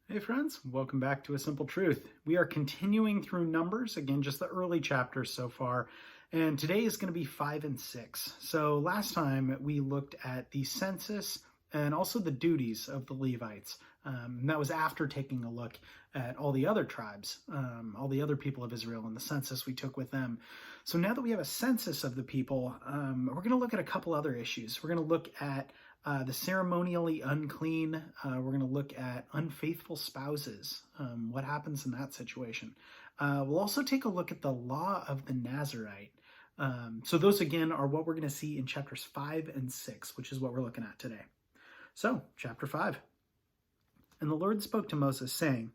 Hey friends, welcome back to A Simple Truth. We are continuing through Numbers, again, just the early chapters so far, and today is going to be 5 and 6. So last time we looked at the census and also the duties of the Levites. And that was after taking a look at all the other tribes, all the other people of Israel and the census we took with them. So now that we have a census of the people, we're going to look at a couple other issues. We're going to look at the ceremonially unclean. We're going to look at unfaithful spouses. What happens in that situation? We'll also take a look at the law of the Nazarite. So those again are what we're going to see in chapters 5 and 6, which is what we're looking at today. So, chapter 5. And the Lord spoke to Moses, saying,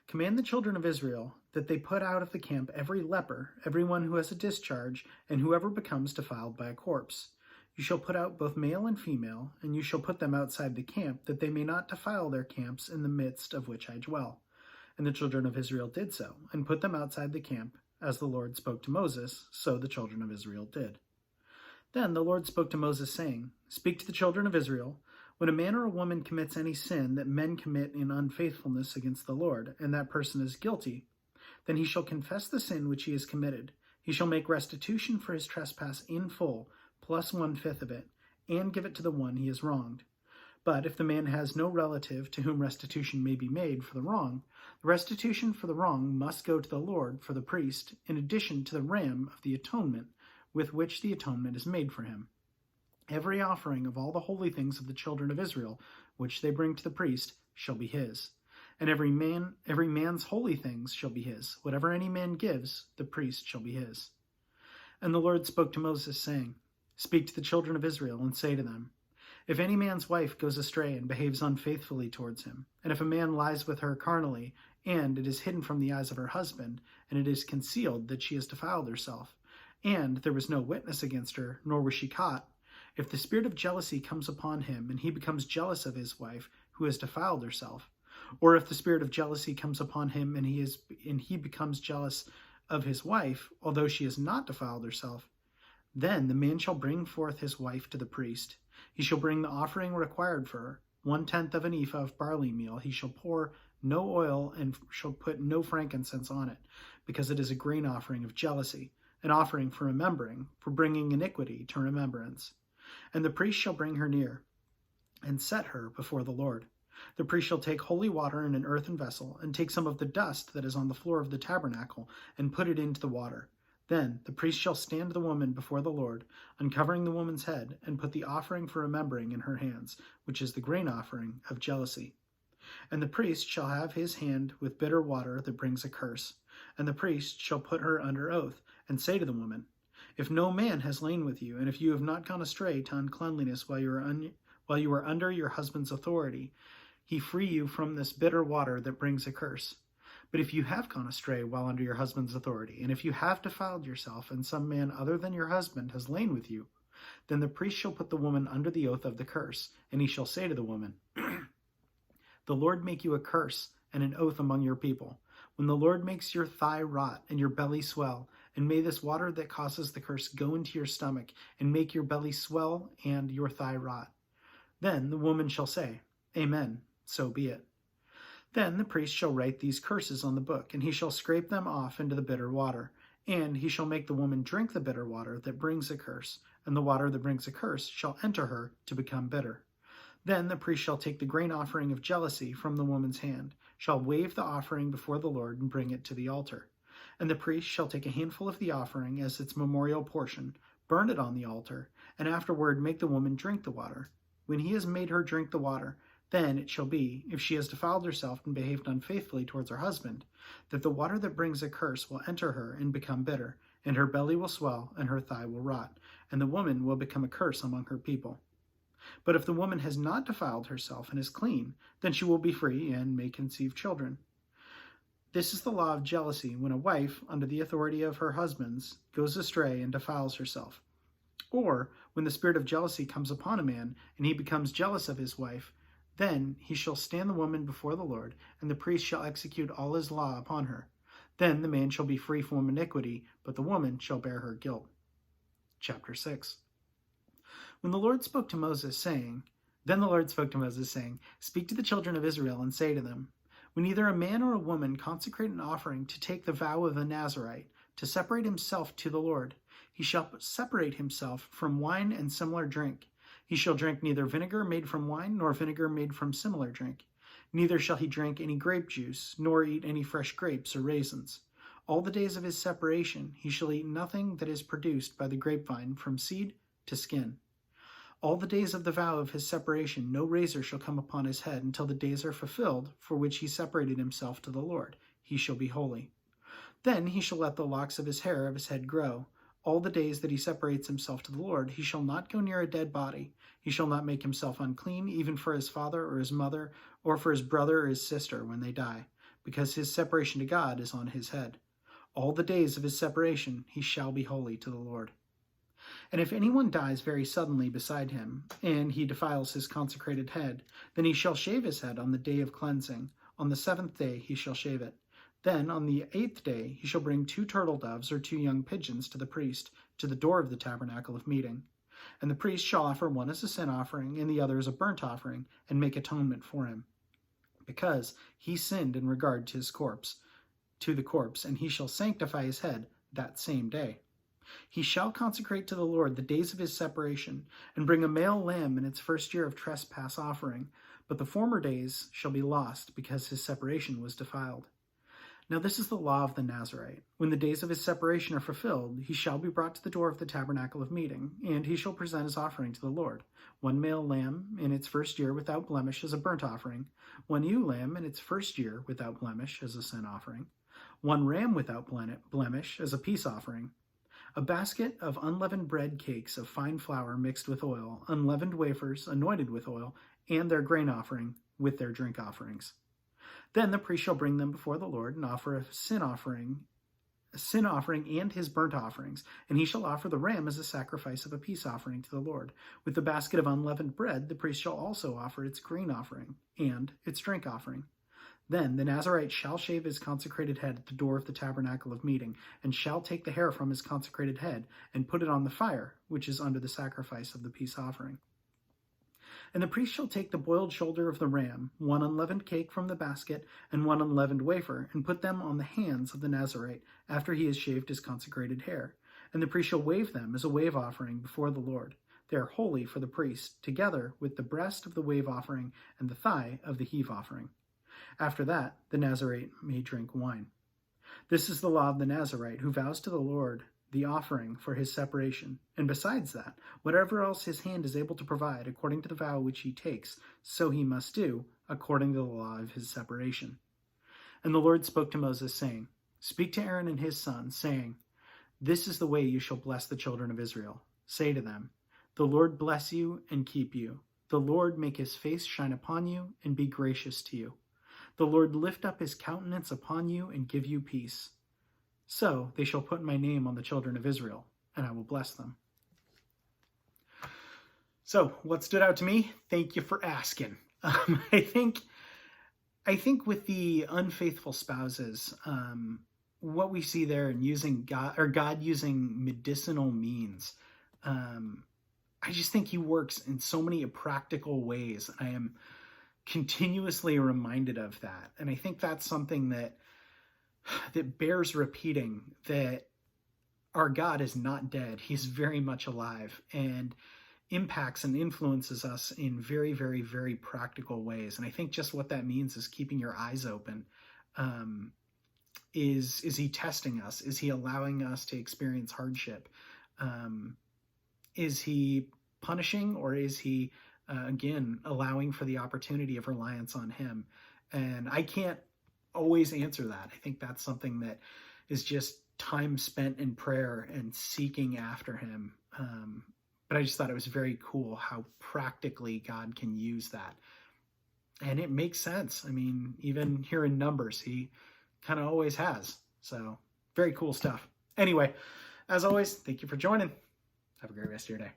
Command the children of Israel that they put out of the camp every leper, everyone who has a discharge, and whoever becomes defiled by a corpse. You shall put out both male and female, and you shall put them outside the camp, that they may not defile their camps in the midst of which I dwell. And the children of Israel did so, and put them outside the camp, as the Lord spoke to Moses, so the children of Israel did. Then the Lord spoke to Moses, saying, Speak to the children of Israel, when a man or a woman commits any sin that men commit in unfaithfulness against the Lord, and that person is guilty, then he shall confess the sin which he has committed. He shall make restitution for his trespass in full, plus 1/5 of it, and give it to the one he has wronged. But if the man has no relative to whom restitution may be made for the wrong, the restitution for the wrong must go to the Lord for the priest, in addition to the ram of the atonement, with which the atonement is made for him. Every offering of all the holy things of the children of Israel, which they bring to the priest, shall be his. And every man's holy things shall be his. Whatever any man gives, the priest shall be his. And the Lord spoke to Moses, saying, Speak to the children of Israel, and say to them, If any man's wife goes astray and behaves unfaithfully towards him, and if a man lies with her carnally, and it is hidden from the eyes of her husband, and it is concealed that she has defiled herself, and there was no witness against her, nor was she caught, if the spirit of jealousy comes upon him, and he becomes jealous of his wife, who has defiled herself, or if the spirit of jealousy comes upon him, and he becomes jealous of his wife, although she has not defiled herself, then the man shall bring forth his wife to the priest. He shall bring the offering required for her, 1/10 of an ephah of barley meal. He shall pour no oil and shall put no frankincense on it, because it is a grain offering of jealousy, an offering for remembering, for bringing iniquity to remembrance. And the priest shall bring her near, and set her before the Lord. The priest shall take holy water in an earthen vessel, and take some of the dust that is on the floor of the tabernacle, and put it into the water. Then the priest shall stand the woman before the Lord, uncovering the woman's head, and put the offering for remembering in her hands, which is the grain offering of jealousy. And the priest shall have his hand with bitter water that brings a curse. And the priest shall put her under oath, and say to the woman, If no man has lain with you, and if you have not gone astray to uncleanliness while you are under your husband's authority, he free you from this bitter water that brings a curse. But if you have gone astray while under your husband's authority, and if you have defiled yourself, and some man other than your husband has lain with you, then the priest shall put the woman under the oath of the curse, and he shall say to the woman, The Lord make you a curse and an oath among your people. When the Lord makes your thigh rot and your belly swell, and may this water that causes the curse go into your stomach, and make your belly swell and your thigh rot. Then the woman shall say, Amen, so be it. Then the priest shall write these curses on the book, and he shall scrape them off into the bitter water. And he shall make the woman drink the bitter water that brings a curse, and the water that brings a curse shall enter her to become bitter. Then the priest shall take the grain offering of jealousy from the woman's hand, shall wave the offering before the Lord, and bring it to the altar. And the priest shall take a handful of the offering as its memorial portion, burn it on the altar, and afterward make the woman drink the water. When he has made her drink the water, then it shall be, if she has defiled herself and behaved unfaithfully towards her husband, that the water that brings a curse will enter her and become bitter, and her belly will swell, and her thigh will rot, and the woman will become a curse among her people. But if the woman has not defiled herself and is clean, then she will be free and may conceive children. This is the law of jealousy when a wife, under the authority of her husbands, goes astray and defiles herself. Or when the spirit of jealousy comes upon a man, and he becomes jealous of his wife, then he shall stand the woman before the Lord, and the priest shall execute all his law upon her. Then the man shall be free from iniquity, but the woman shall bear her guilt. Chapter 6. Then the Lord spoke to Moses, saying, Speak to the children of Israel, and say to them, When either a man or a woman consecrate an offering to take the vow of a Nazarite, to separate himself to the Lord, he shall separate himself from wine and similar drink. He shall drink neither vinegar made from wine, nor vinegar made from similar drink. Neither shall he drink any grape juice, nor eat any fresh grapes or raisins. All the days of his separation he shall eat nothing that is produced by the grapevine, from seed to skin. All the days of the vow of his separation no razor shall come upon his head until the days are fulfilled for which he separated himself to the Lord. He shall be holy. Then he shall let the locks of his hair of his head grow. All the days that he separates himself to the Lord, he shall not go near a dead body. He shall not make himself unclean, even for his father or his mother, or for his brother or his sister when they die, because his separation to God is on his head. All the days of his separation he shall be holy to the Lord. And if anyone dies very suddenly beside him, and he defiles his consecrated head, then he shall shave his head on the day of cleansing. On the 7th day he shall shave it. Then on the 8th day he shall bring 2 turtle doves or 2 young pigeons to the priest, to the door of the tabernacle of meeting. And the priest shall offer one as a sin offering, and the other as a burnt offering, and make atonement for him, because he sinned in regard to the corpse, and he shall sanctify his head that same day. He shall consecrate to the Lord the days of his separation, and bring a male lamb in its first year of trespass offering, but the former days shall be lost, because his separation was defiled. Now this is the law of the Nazarite. When the days of his separation are fulfilled, he shall be brought to the door of the tabernacle of meeting, and he shall present his offering to the Lord: 1 male lamb in its first year without blemish as a burnt offering, 1 ewe lamb in its first year without blemish as a sin offering, 1 ram without blemish as a peace offering, a basket of unleavened bread cakes of fine flour mixed with oil, unleavened wafers anointed with oil, and their grain offering with their drink offerings. Then the priest shall bring them before the Lord and offer a sin offering and his burnt offerings, and he shall offer the ram as a sacrifice of a peace offering to the Lord. With the basket of unleavened bread, the priest shall also offer its grain offering and its drink offering. Then the Nazarite shall shave his consecrated head at the door of the tabernacle of meeting, and shall take the hair from his consecrated head and put it on the fire, which is under the sacrifice of the peace offering. And the priest shall take the boiled shoulder of the ram, 1 unleavened cake from the basket, and 1 unleavened wafer, and put them on the hands of the Nazarite after he has shaved his consecrated hair. And the priest shall wave them as a wave offering before the Lord. They are holy for the priest, together with the breast of the wave offering and the thigh of the heave offering. After that, the Nazarite may drink wine. This is the law of the Nazarite, who vows to the Lord the offering for his separation, and besides that, whatever else his hand is able to provide according to the vow which he takes, so he must do according to the law of his separation. And the Lord spoke to Moses, saying, Speak to Aaron and his sons, saying, This is the way you shall bless the children of Israel. Say to them, The Lord bless you and keep you. The Lord make his face shine upon you and be gracious to you. The Lord lift up his countenance upon you and give you peace. So they shall put my name on the children of Israel, and I will bless them. So what stood out to me? Thank you for asking. I think with the unfaithful spouses, what we see there in using God using medicinal means, I just think he works in so many practical ways. I am continuously reminded of that. And I think that's something that bears repeating, that our God is not dead. He's very much alive and impacts and influences us in very, very, very practical ways. And I think just what that means is keeping your eyes open. Is he testing us? Is he allowing us to experience hardship? Is he punishing, or is he, again, allowing for the opportunity of reliance on him? And I can't always answer that. I think that's something that is just time spent in prayer and seeking after him. But I just thought it was very cool how practically God can use that. And it makes sense. I mean, even here in Numbers, he kind of always has. So very cool stuff. Anyway, as always, thank you for joining. Have a great rest of your day.